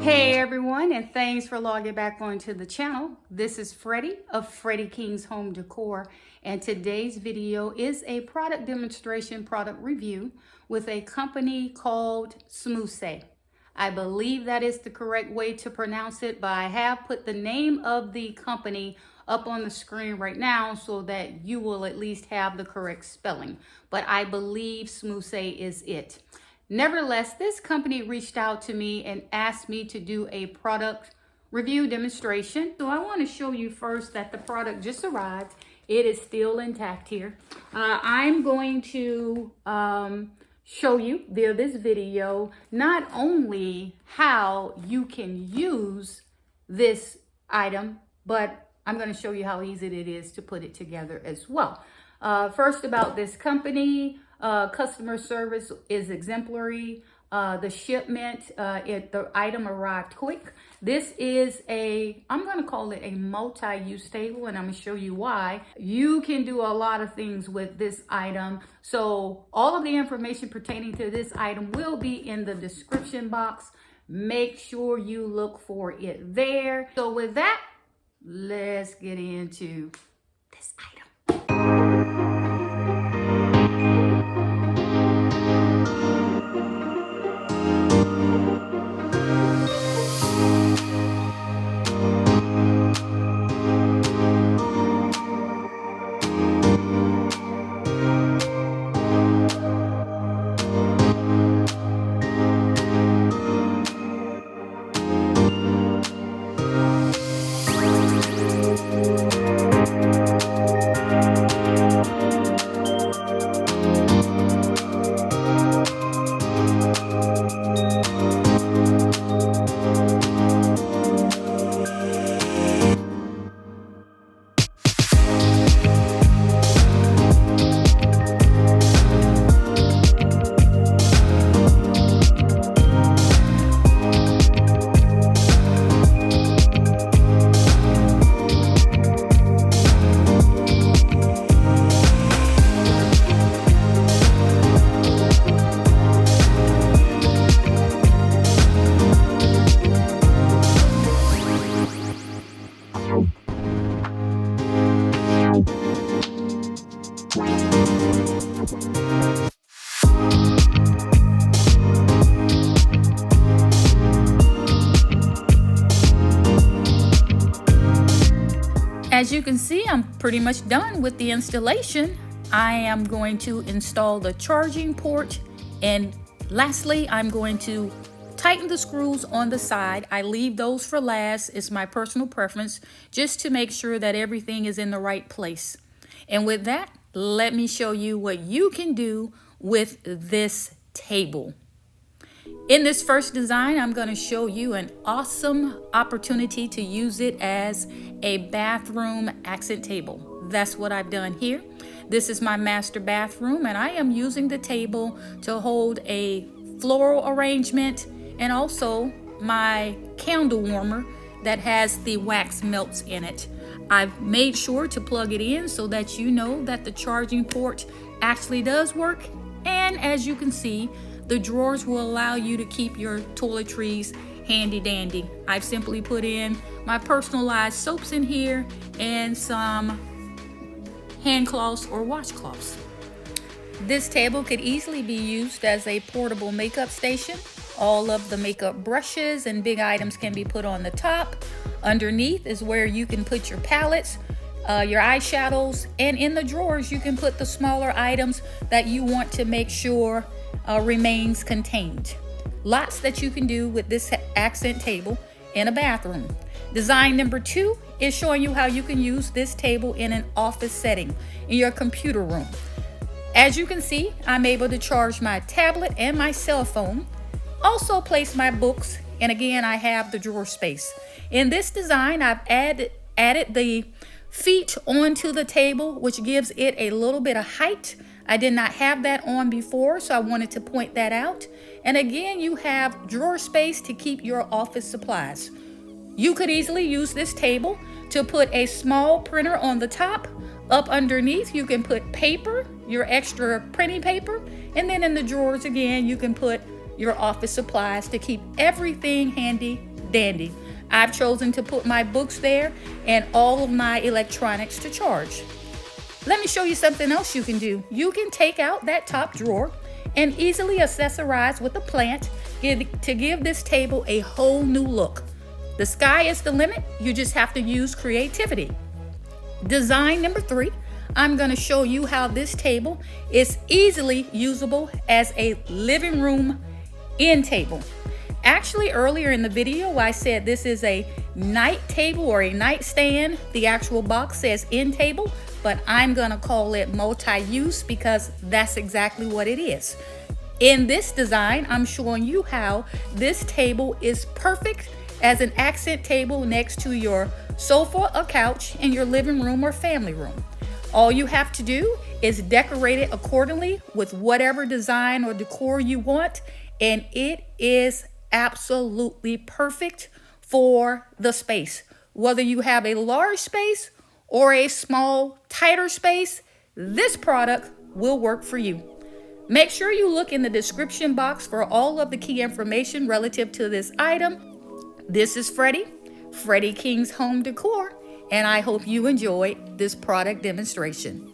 Hey everyone, and thanks for logging back onto the channel. This is Freddie of Freddie King's Home Decor, and today's video is a product demonstration, product review with a company called Smusei. I believe that is the correct way to pronounce it, but I have put the name of the company up on the screen right now so that you will at least have the correct spelling. But I believe Smusei is it. Nevertheless, this company reached out to me and asked me to do a product review demonstration. So I want to show you first that the product just arrived. It is still intact here. I'm going to show you via this video not only how you can use this item, but I'm going to show you how easy it is to put it together as well. First, about this company. Customer service is exemplary. The shipment, the item arrived quick. This is I'm going to call it a multi-use table, and I'm going to show you why. You can do a lot of things with this item. So all of the information pertaining to this item will be in the description box. Make sure you look for it there. So with that, let's get into this item. As you can see, I'm pretty much done with the installation. I am going to install the charging port, and lastly, I'm going to tighten the screws on the side. I leave those for last. It's my personal preference, just to make sure that everything is in the right place. And with that, let me show you what you can do with this table. In this first design, I'm going to show you an awesome opportunity to use it as a bathroom accent table. That's what I've done here. This is my master bathroom, and I am using the table to hold a floral arrangement and also my candle warmer that has the wax melts in it. I've made sure to plug it in so that you know that the charging port actually does work. And as you can see, the drawers will allow you to keep your toiletries handy dandy. I've simply put in my personalized soaps in here and some hand cloths or washcloths. This table could easily be used as a portable makeup station. All of the makeup brushes and big items can be put on the top. Underneath is where you can put your palettes, your eyeshadows, and in the drawers you can put the smaller items that you want to make sure remains contained. Lots that you can do with this accent table in a bathroom. Design number 2 is showing you how you can use this table in an office setting, in your computer room. As you can see, I'm able to charge my tablet and my cell phone, also place my books, and again, I have the drawer space. In this design, I've added the feet onto the table, which gives it a little bit of height. I did not have that on before, so I wanted to point that out. And again, you have drawer space to keep your office supplies. You could easily use this table to put a small printer on the top. Up underneath, you can put paper, your extra printing paper, and then in the drawers again, you can put your office supplies to keep everything handy dandy. I've chosen to put my books there and all of my electronics to charge. Let me show you something else you can do. You can take out that top drawer and easily accessorize with a plant to give this table a whole new look. The sky is the limit. You just have to use creativity. Design number 3, I'm going to show you how this table is easily usable as a living room end table. Actually, earlier in the video, I said this is a night table or a nightstand. The actual box says end table, but I'm gonna call it multi-use because that's exactly what it is. In this design, I'm showing you how this table is perfect as an accent table next to your sofa or couch in your living room or family room. All you have to do is decorate it accordingly with whatever design or decor you want, and it is absolutely perfect for the space. Whether you have a large space or a small, tighter space, this product will work for you. Make sure you look in the description box for all of the key information relative to this item. This is Freddie King's Home Decor, and I hope you enjoyed this product demonstration.